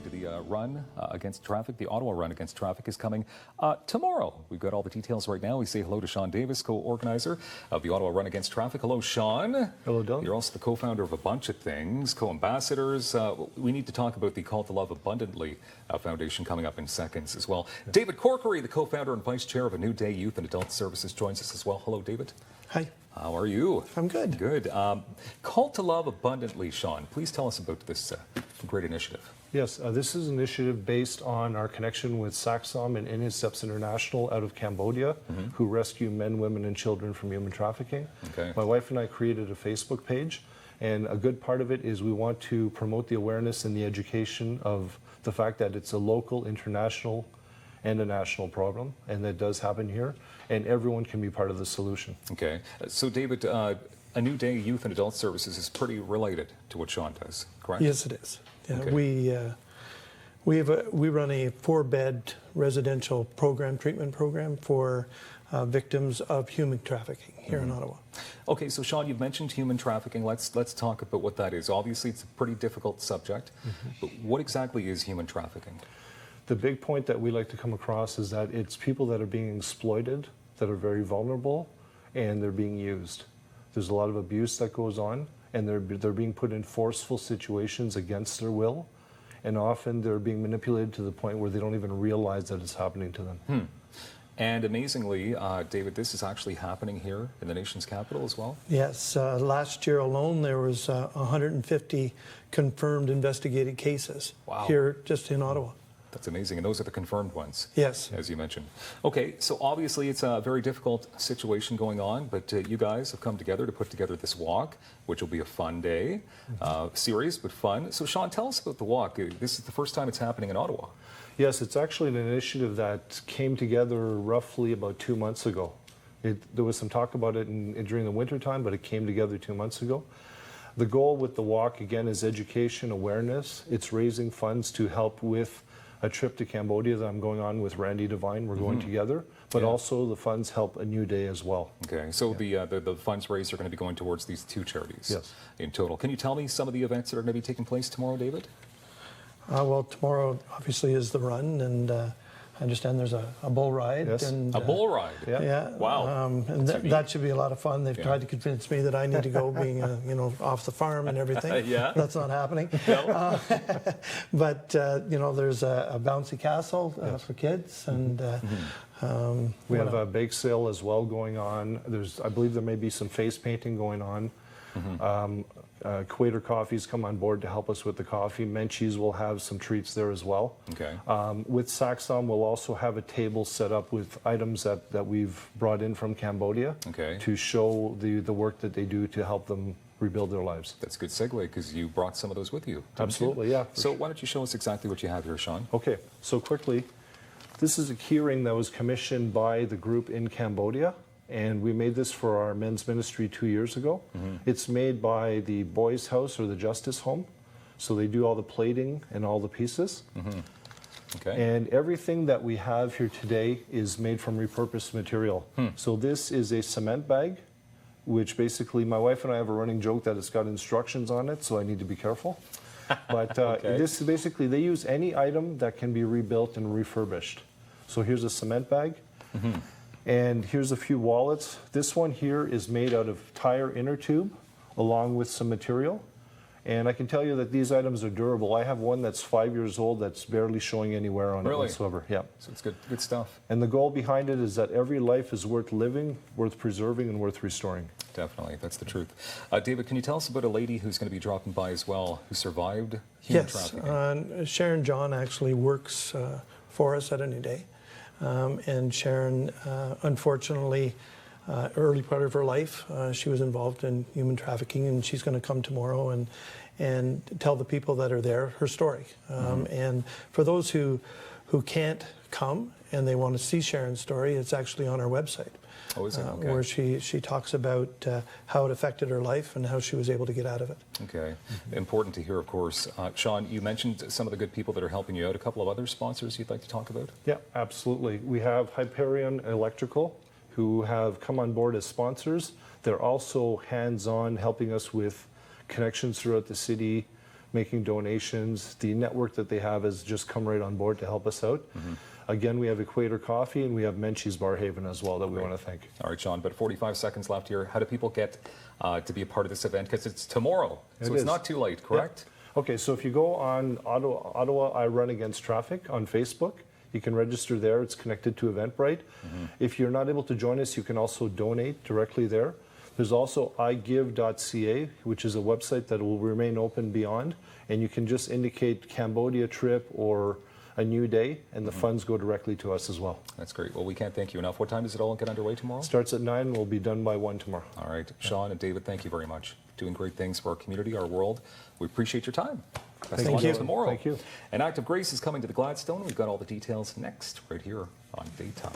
The run against traffic, the Ottawa run against traffic, is coming tomorrow. We've got all the details right now. We say hello to Sean Davis, co-organizer of the Ottawa Run Against Traffic. Hello, Sean. Hello, Dylan. You're also the co-founder of a bunch of things, co-ambassadors. We need to talk about the Call to Love Abundantly Foundation coming up in seconds as well. Yeah. David Corkery, the co-founder and vice chair of A New Day Youth and Adult Services, joins us as well. Hello, David. Hi. How are you? I'm good. Good. Call to Love Abundantly, Sean. Please tell us about this great initiative. Yes, this is an initiative based on our connection with SACSOM and In His Steps International out of Cambodia, who rescue men, women, and children from human trafficking. Okay. My wife and I created a Facebook page, and a good part of it is we want to promote the awareness and the education of the fact that it's a local, international, and a national problem, and that does happen here, and everyone can be part of the solution. Okay. So, David, A New Day Youth and Adult Services is pretty related to what Sean does, correct? Yes, it is. Yeah, okay. We run a 4-bed residential treatment program for victims of human trafficking here in Ottawa. Okay, so Sean, you've mentioned human trafficking. Let's talk about what that is. Obviously, it's a pretty difficult subject, but what exactly is human trafficking? The big point that we like to come across is that it's people that are being exploited, that are very vulnerable, and they're being used. There's a lot of abuse that goes on, and they're being put in forceful situations against their will, and often they're being manipulated to the point where they don't even realize that it's happening to them. And amazingly, David, this is actually happening here in the nation's capital as well? Yes, last year alone there was 150 confirmed investigated cases here just in Ottawa. That's amazing, and those are the confirmed ones. Yes. As you mentioned. Okay, so obviously it's a very difficult situation going on, but you guys have come together to put together this walk, which will be a fun day, serious but fun. So Sean, tell us about the walk. This is the first time it's happening in Ottawa. Yes, it's actually an initiative that came together roughly about 2 months ago. There was some talk about it during the winter time, but it came together 2 months ago. The goal with the walk, again, is education, awareness. It's raising funds to help with a trip to Cambodia that I'm going on with Randy Devine. We're going together, but also the funds help A New Day as well. Okay, so the funds raised are going to be going towards these 2 charities in total. Can you tell me some of the events that are going to be taking place tomorrow, David? Well, tomorrow obviously is the run, and I understand there's a bull ride. Yes. And, a bull ride? Yeah. Wow. And that should be a lot of fun. They've tried to convince me that I need to go being, off the farm and everything. Yeah. That's not happening. No. But, there's a bouncy castle for kids. And we have a bake sale as well going on. I believe there may be some face painting going on. Equator Coffee's come on board to help us with the coffee. Menchie's will have some treats there as well. Okay. With SACSOM, we'll also have a table set up with items that we've brought in from Cambodia to show the work that they do to help them rebuild their lives. That's a good segue because you brought some of those with you. Absolutely, yeah. So why don't you show us exactly what you have here, Sean? Okay, so quickly, this is a keyring that was commissioned by the group in Cambodia. And we made this for our men's ministry 2 years ago. It's made by the Boys House or the Justice Home. So they do all the plating and all the pieces. Okay. And everything that we have here today is made from repurposed material. So this is a cement bag, which basically my wife and I have a running joke that it's got instructions on it, so I need to be careful. But this is basically, they use any item that can be rebuilt and refurbished. So here's a cement bag. And here's a few wallets. This one here is made out of tire inner tube along with some material. And I can tell you that these items are durable. I have one that's 5 years old that's barely showing any wear on it whatsoever. Yeah. So it's good stuff. And the goal behind it is that every life is worth living, worth preserving, and worth restoring. Definitely, that's the truth. David, can you tell us about a lady who's going to be dropping by as well, who survived human trafficking? Yes, Sharon John actually works for us at A New Day. And Sharon, unfortunately, early part of her life, she was involved in human trafficking, and she's going to come tomorrow and tell the people that are there her story. And for those who can't come and they want to see Sharon's story, it's actually on our website. Oh, is it? Okay. Where she talks about how it affected her life and how she was able to get out of it. Okay. Important to hear, of course. Sean, you mentioned some of the good people that are helping you out. A couple of other sponsors you'd like to talk about? Yeah, absolutely. We have Hyperion Electrical, who have come on board as sponsors. They're also hands-on helping us with connections throughout the city, making donations. The network that they have has just come right on board to help us out. Again, we have Equator Coffee and we have Menchie's Barhaven as well that we want to thank. All right, Sean, but 45 seconds left here. How do people get to be a part of this event? Because it's tomorrow, so it's not too late, correct? Yep. Okay, so if you go on Ottawa I Run Against Traffic on Facebook, you can register there. It's connected to Eventbrite. If you're not able to join us, you can also donate directly there. There's also igive.ca, which is a website that will remain open beyond, and you can just indicate Cambodia trip or a new day, and the funds go directly to us as well. That's great. Well, we can't thank you enough. What time does it all get underway tomorrow? Starts at 9, we'll be done by 1 tomorrow. All right. Sean and David, thank you very much. Doing great things for our community, our world. We appreciate your time. Best of luck tomorrow. Thank you. An Act of Grace is coming to the Gladstone. We've got all the details next, right here on Daytime.